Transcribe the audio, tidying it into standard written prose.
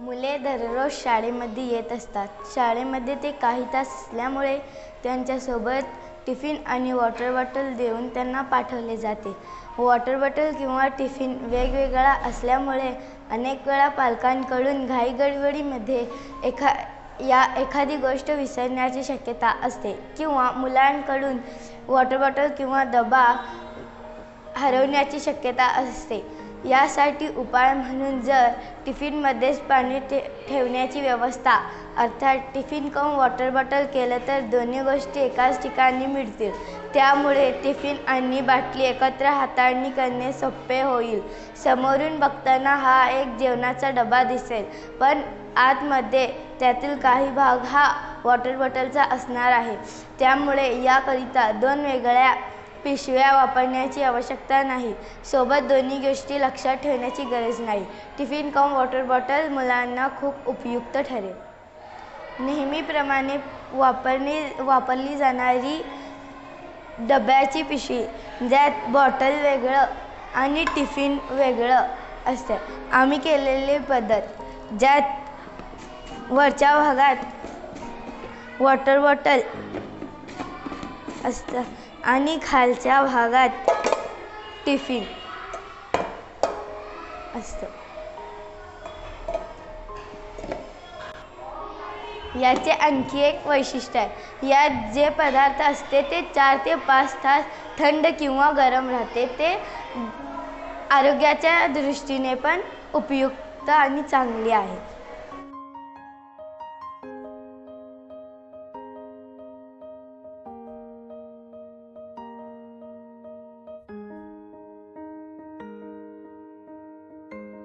मुले दररोज शाळेमध्ये येत असतात. शाळेमध्ये ते काही तास असल्यामुळे त्यांच्यासोबत टिफिन आणि वॉटर बॉटल देऊन त्यांना पाठवले जाते. वॉटर बॉटल किंवा टिफिन वेगवेगळा असल्यामुळे अनेक वेळा पालकांकडून घाईगडबडीमध्ये एखादी गोष्ट विसरण्याची शक्यता असते किंवा मुलांकडून वॉटर बॉटल किंवा डबा हरवण्याची शक्यता असते. यासाठी उपाय म्हणून जर टिफिनमध्येच पाणी ठेवण्याची व्यवस्था अर्थात टिफिन कम वॉटर बॉटल केलं तर दोन्ही गोष्टी एकाच ठिकाणी मिळतील. त्यामुळे टिफिन आणि बाटली एकत्र हाताळणी करणे सोपे होईल. समोरून बघताना हा एक जेवणाचा डबा दिसेल, पण आतमध्ये त्यातील काही भाग हा वॉटर बॉटलचा असणार आहे. त्यामुळे याकरिता दोन वेगळ्या पिशव्या वापरण्याची आवश्यकता नाही. सोबत दोन्ही गोष्टी लक्षात ठेवण्याची गरज नाही. टिफिन कम वॉटर बॉटल मुलांना खूप उपयुक्त ठरेल. नेहमीप्रमाणे वापरली जाणारी डब्याची पिशवी, ज्यात बॉटल वेगळं आणि टिफिन वेगळं असतं. आम्ही केलेली पद्धत, ज्यात वरच्या भागात वॉटर बॉटल असतं आणि खालच्या भागात टिफिन असतं. याचे आणखी एक वैशिष्ट्य आहे, यात जे पदार्थ असते ते 4 ते 5 तास थंड किंवा गरम राहते. ते आरोग्याच्या दृष्टीने पण उपयुक्त आणि चांगले आहे.